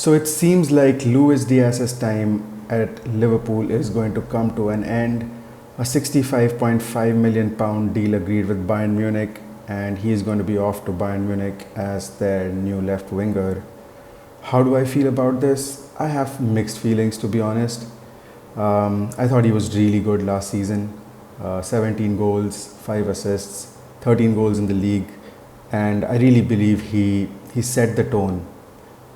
So it seems like Luis Diaz's time at Liverpool is going to come to an end. A £65.5 million deal agreed with Bayern Munich, and he is going to be off to Bayern Munich as their new left winger. How do I feel about this? I have mixed feelings, to be honest. I thought he was really good last season. 17 goals, 5 assists, 13 goals in the league, and I really believe he set the tone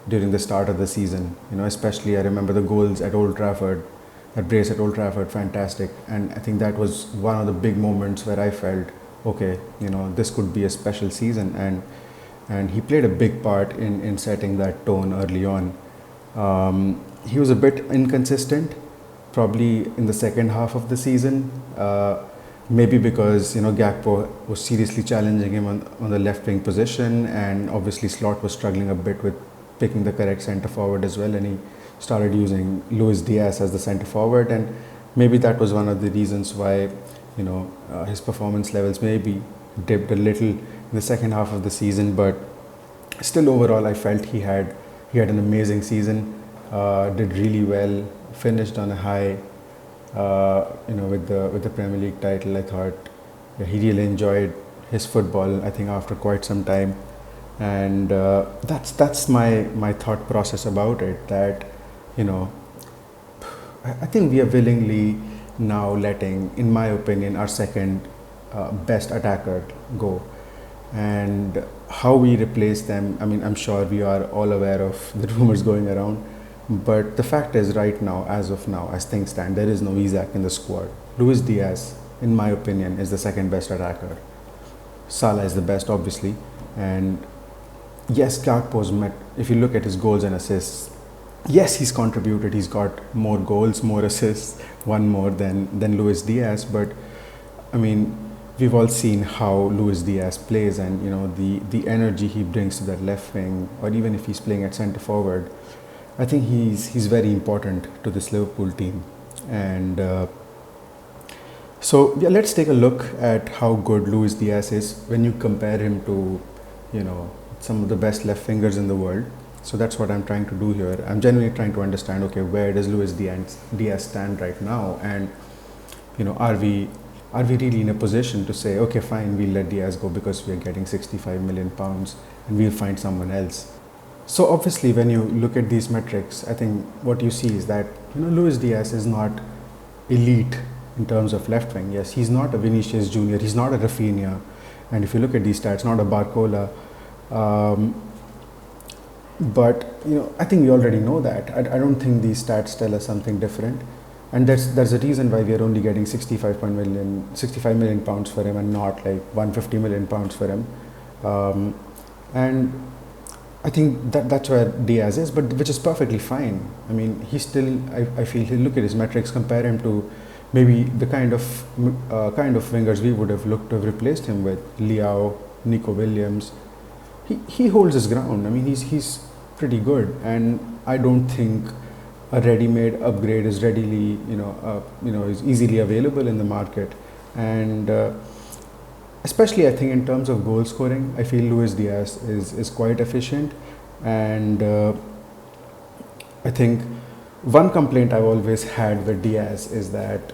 during the start of the season. Especially I remember the goals at Old Trafford, that brace at Old Trafford, fantastic. And I think that was one of the big moments where I felt, okay, this could be a special season, and he played a big part in setting that tone early on. He was a bit inconsistent, probably in the second half of the season, maybe because Gakpo was seriously challenging him on the left wing position, and obviously Slot was struggling a bit with picking the correct centre forward as well, and he started using Luis Díaz as the centre forward, and maybe that was one of the reasons why his performance levels maybe dipped a little in the second half of the season. But still, overall, I felt he had an amazing season, did really well, finished on a high, with the Premier League title. I thought he really enjoyed his football, I think, after quite some time. And that's my thought process about it, that I think we are willingly now letting, in my opinion, our second best attacker go. And how we replace them, I mean, I'm sure we are all aware of the rumors going around, but the fact is, right now, as things stand, there is no Isaac in the squad. Luis Diaz, in my opinion, is the second best attacker. Salah is the best, obviously, and yes, Gakpo's met. If you look at his goals and assists, yes, he's contributed. He's got more goals, more assists, one more than Luis Diaz. But I mean, we've all seen how Luis Diaz plays, and the energy he brings to that left wing, or even if he's playing at centre forward. I think he's very important to this Liverpool team. And so yeah, let's take a look at how good Luis Diaz is when you compare him to some of the best left wingers in the world. So that's what I'm trying to do here. I'm genuinely trying to understand, okay, where does Luis Diaz stand right now, and are we really in a position to say, okay, fine, we'll let Diaz go because we are getting £65 million and we'll find someone else. So obviously, when you look at these metrics, I think what you see is that Luis Diaz is not elite in terms of left wing. Yes, he's not a Vini Jr, he's not a Raphinha, and if you look at these stats, not a Barcola. But I think we already know that. I don't think these stats tell us something different, and there's a reason why we are only getting £65 million for him, and not like £150 million for him. And I think that's where Diaz is, but which is perfectly fine. I mean, he still, I feel, he'll look at his metrics, compare him to maybe the kind of wingers we would have looked to have replaced him with, Leão, Nico Williams. He holds his ground. I mean, he's pretty good, and I don't think a ready-made upgrade is readily, is easily available in the market. And especially, I think, in terms of goal scoring, I feel Luis Diaz is quite efficient. And I think one complaint I've always had with Diaz is that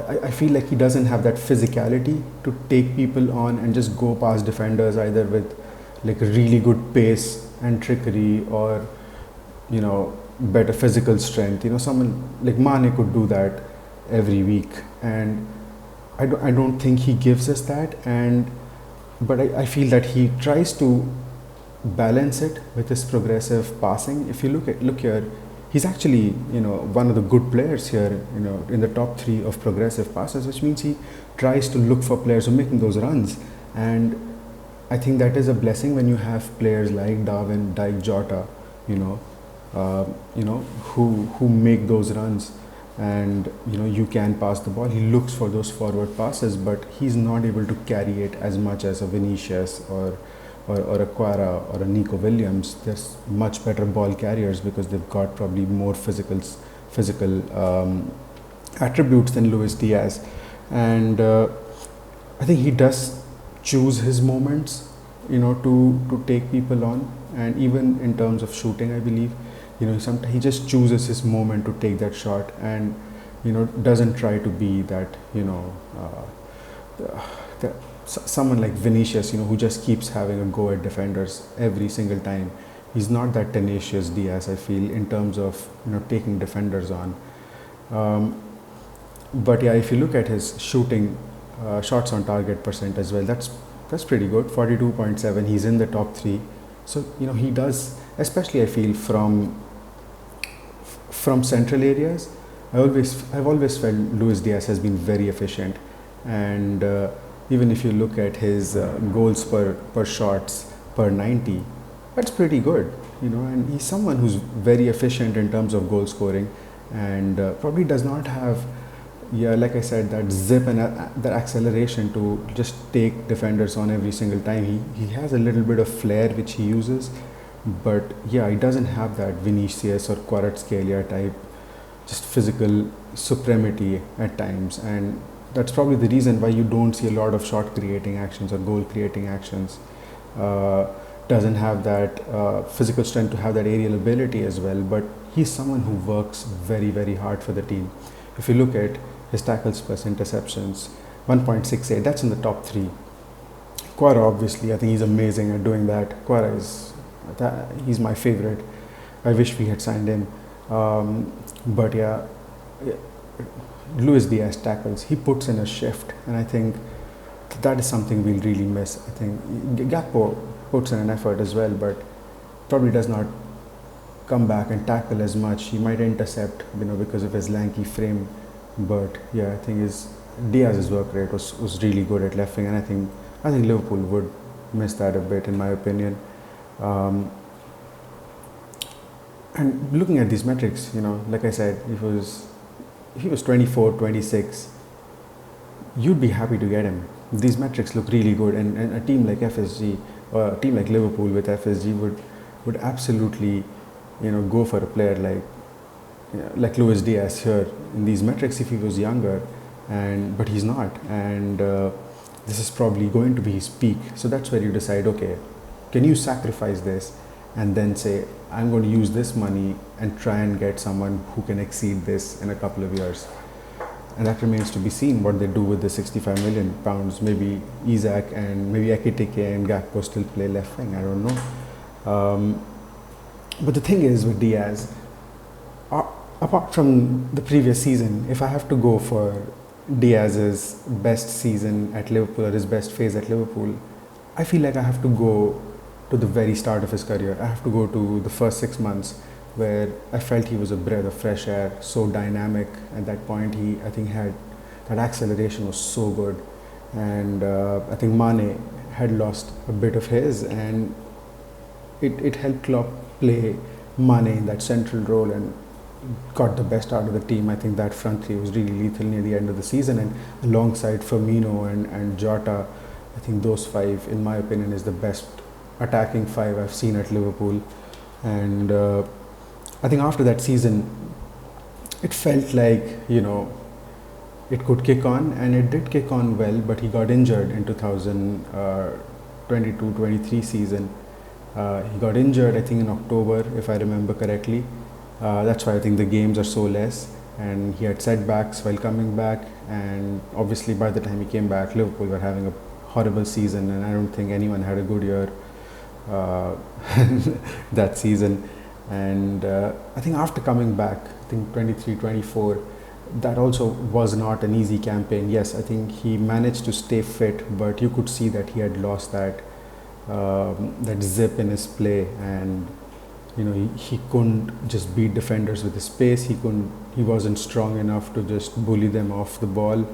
I feel like he doesn't have that physicality to take people on and just go past defenders, either with like a really good pace and trickery, or better physical strength. Someone like Mane could do that every week, and I don't think he gives us that. But I feel that he tries to balance it with his progressive passing. If you look here, he's actually one of the good players here, in the top 3 of progressive passes, which means he tries to look for players who are making those runs. And I think that is a blessing when you have players like Darwin, Dijk, Jota, who make those runs, and you can pass the ball. He looks for those forward passes, but he's not able to carry it as much as a Vinicius or a Kvara or a Nico Williams. They're much better ball carriers because they've got probably more physical attributes than Luis Diaz. And I think he does choose his moments, to take people on. and even in terms of shooting, I believe, sometimes he just chooses his moment to take that shot, and doesn't try to be that someone like Vinicius, who just keeps having a go at defenders every single time. He's not that tenacious Diaz, I feel, in terms of taking defenders on. But yeah, if you look at his shooting, shots on target percent as well, that's pretty good. 42.7. He's in the top 3. So he does, especially I feel from central areas. I've always felt Luis Díaz has been very efficient, and even if you look at his goals per shots per 90, that's pretty good, and he's someone who's very efficient in terms of goal scoring, and probably does not have, like I said, that zip and that acceleration to just take defenders on every single time. He has a little bit of flair which he uses, but he doesn't have that Vinicius or Kvaratskhelia type just physical supremacy at times, and that's probably the reason why you don't see a lot of shot creating actions or goal creating actions. Doesn't have that physical strength to have that aerial ability as well, but he's someone who works very, very hard for the team. If you look at his tackles plus interceptions, 1.68, that's in the top 3. Kvara, obviously, I think he's amazing at doing that. Kvara he's my favorite. I wish we had signed him. But Luis Díaz tackles, he puts in a shift, and I think that is something we'll really miss. I think Gakpo puts in an effort as well, but probably does not come back and tackle as much. He might intercept, because of his lanky frame, but I think Diaz's work rate was really good at left wing, and I think Liverpool would miss that a bit, in my opinion. And looking at these metrics, like I said, if he was 24, 26, you'd be happy to get him. These metrics look really good, and a team like FSG, or a team like Liverpool with FSG would absolutely, go for a player like Luis Díaz here in these metrics if he was younger, but he's not, and this is probably going to be his peak. So that's where you decide, okay, can you sacrifice this and then say, I'm going to use this money and try and get someone who can exceed this in a couple of years. And that remains to be seen what they do with the 65 million pounds. Maybe Isaac and maybe Ekitike and Gakpo still play left wing, I don't know. But the thing is with Diaz, apart from the previous season, if I have to go for Diaz's best season at Liverpool or his best phase at Liverpool, I feel like I have to go to the very start of his career. I have to go to the first 6 months where I felt he was a breath of fresh air, so dynamic. At that point, I think had that acceleration was so good, and I think Mane had lost a bit of his, and it helped Klopp play Mane in that central role and got the best out of the team. I think that front three was really lethal near the end of the season, and alongside Firmino and Jota, I think those 5, in my opinion, is the best attacking 5 I've seen at Liverpool. And I think after that season, it felt like, it could kick on, and it did kick on well, but he got injured in 2022-23 season. He got injured, I think, in October, if I remember correctly. That's why I think the games are so less, and he had setbacks while coming back, and obviously by the time he came back, Liverpool were having a horrible season, and I don't think anyone had a good year that season. And I think after coming back, I think 23-24, that also was not an easy campaign. Yes, I think he managed to stay fit, but you could see that he had lost that zip in his play, and he couldn't just beat defenders with his pace. He wasn't strong enough to just bully them off the ball.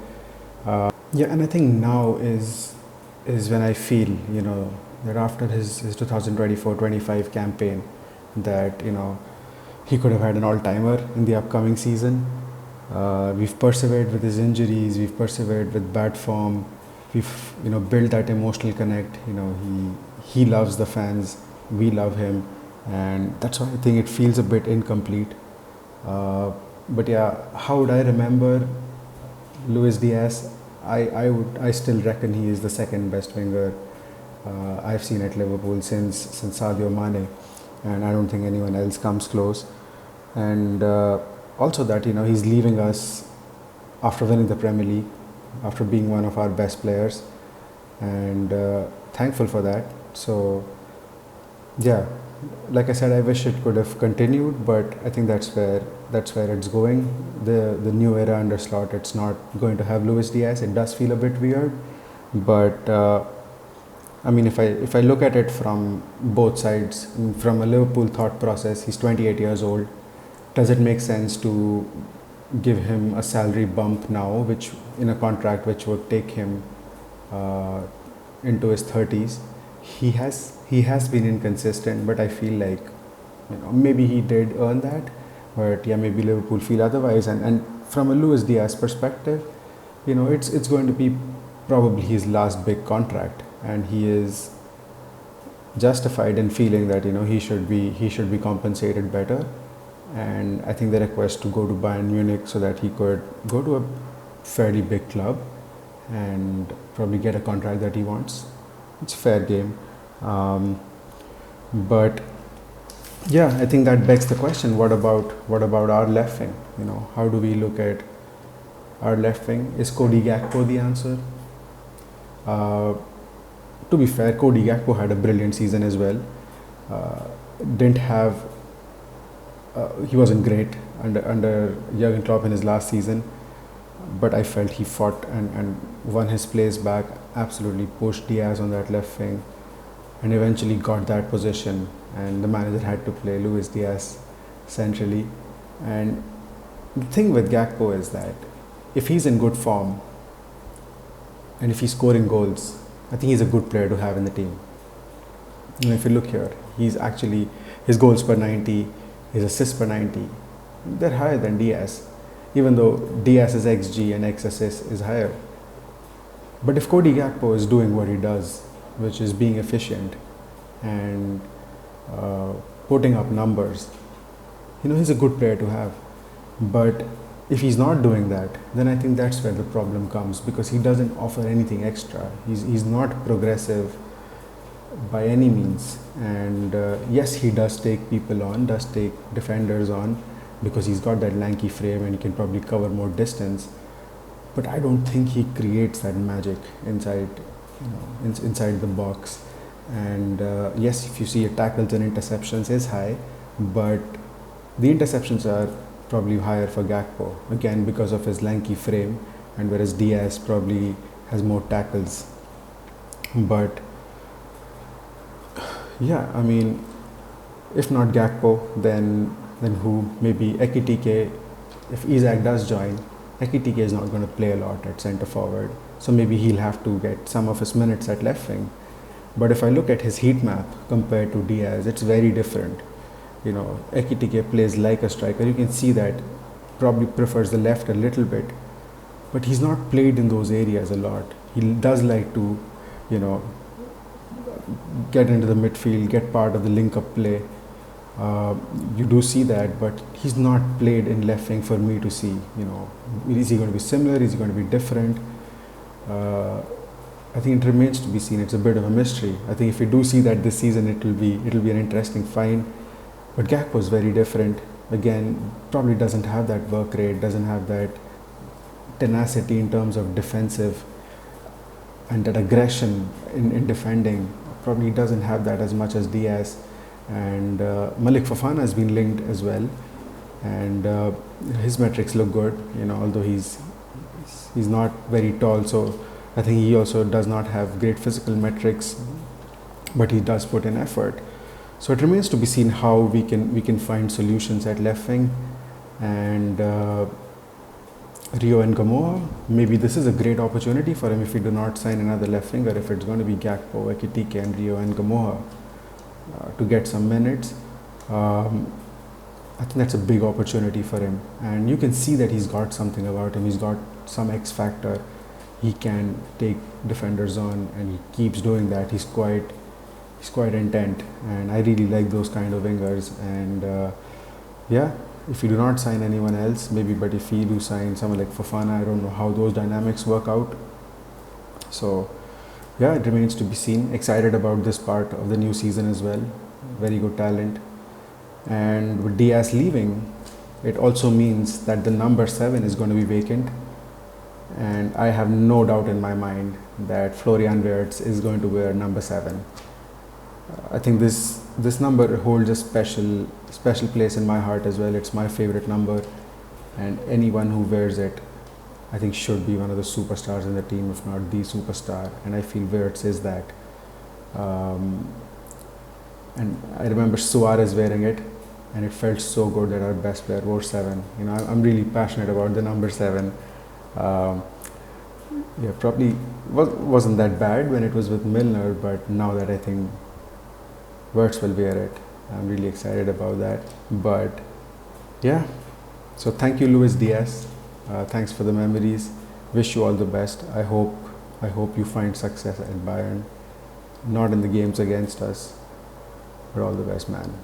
And I think now is when I feel that after his 2024-25 campaign, that he could have had an all-timer in the upcoming season. We've persevered with his injuries, we've persevered with bad form, we've built that emotional connect. He loves the fans, we love him, and that's why I think it feels a bit incomplete. But how would I remember Luis Díaz? I still reckon he is the second best winger I've seen at Liverpool since Sadio Mane, and I don't think anyone else comes close. And also that he's leaving us after winning the Premier League, after being one of our best players, and thankful for that. So yeah, like I said, I wish it could have continued, but I think that's where it's going. The new era under Slot, it's not going to have Luis Díaz. It does feel a bit weird, but I mean, if I look at it from both sides, from a Liverpool thought process, he's 28 years old. Does it make sense to give him a salary bump now, which in a contract which would take him into his 30s? He has been inconsistent, but I feel like maybe he did earn that, but yeah, maybe Liverpool feel otherwise. And from a Luis Díaz perspective, it's going to be probably his last big contract, and he is justified in feeling that he should be compensated better. And I think the request to go to Bayern Munich so that he could go to a fairly big club and probably get a contract that he wants. It's fair game. But yeah, I think that begs the question, what about our left wing? How do we look at our left wing? Is Cody Gakpo the answer? To be fair, Cody Gakpo had a brilliant season as well. He wasn't great under Jurgen Klopp in his last season, but I felt he fought and won his place back, absolutely pushed Diaz on that left wing, and eventually got that position, and the manager had to play Luis Díaz centrally. And the thing with Gakpo is that if he's in good form and if he's scoring goals, I think he's a good player to have in the team. If you look here, he's actually, his goals per 90, his assists per 90, they're higher than Diaz, even though Diaz's XG and X assist is higher. But if Cody Gakpo is doing what he does, which is being efficient and putting up numbers, he's a good player to have. But if he's not doing that, then I think that's where the problem comes, because he doesn't offer anything extra. He's not progressive by any means, and yes, he does take people on, does take defenders on, because he's got that lanky frame and he can probably cover more distance, but I don't think he creates that magic inside the box. And yes, if you see tackles and interceptions is high, but the interceptions are probably higher for Gakpo, again because of his lanky frame, and whereas Diaz probably has more tackles. But yeah, I mean, if not Gakpo, then who? Maybe Ekitike. If Isak does join, Ekitike is not going to play a lot at centre forward, so maybe he'll have to get some of his minutes at left wing. But if I look at his heat map compared to Diaz, it's very different. Ekitike plays like a striker. You can see that probably prefers the left a little bit, but he's not played in those areas a lot. He does like to, get into the midfield, get part of the link-up play. You do see that, but he's not played in left wing for me to see. Is he going to be similar? Is he going to be different? I think it remains to be seen. It's a bit of a mystery. I think if we do see that this season, it'll be an interesting find. But Gakpo is very different. Again, probably doesn't have that work rate, doesn't have that tenacity in terms of defensive and that aggression in defending. Probably doesn't have that as much as Diaz. And Malik Fofana has been linked as well, and his metrics look good, although he's not very tall, so I think he also does not have great physical metrics, but he does put in effort. So it remains to be seen how we can find solutions at left wing. And Rio and Ngumoha, maybe this is a great opportunity for him if we do not sign another left winger, if it's going to be Gakpo, Ekitike and Rio and Ngumoha. To get some minutes. I think that's a big opportunity for him, and you can see that he's got something about him. He's got some X factor. He can take defenders on, and he keeps doing that. He's quite intent, and I really like those kind of wingers. And yeah, if you do not sign anyone else, maybe, but if you do sign someone like Fofana, I don't know how those dynamics work out. So yeah, it remains to be seen. Excited about this part of the new season as well. Very good talent. And with Diaz leaving, it also means that the number 7 is going to be vacant. And I have no doubt in my mind that Florian Wirtz is going to wear number 7. I think this number holds a special place in my heart as well. It's my favorite number, and anyone who wears it, I think, should be one of the superstars in the team, if not the superstar. And I feel Wirtz is that. And I remember Suarez wearing it, and it felt so good that our best player wore 7. You know, I'm really passionate about the number 7. Yeah, probably wasn't that bad when it was with Milner, but now that I think Wirtz will wear it, I'm really excited about that. But yeah, so thank you, Luis Díaz. Thanks for the memories. Wish you all the best. I hope you find success at Bayern, not in the games against us, but all the best, man.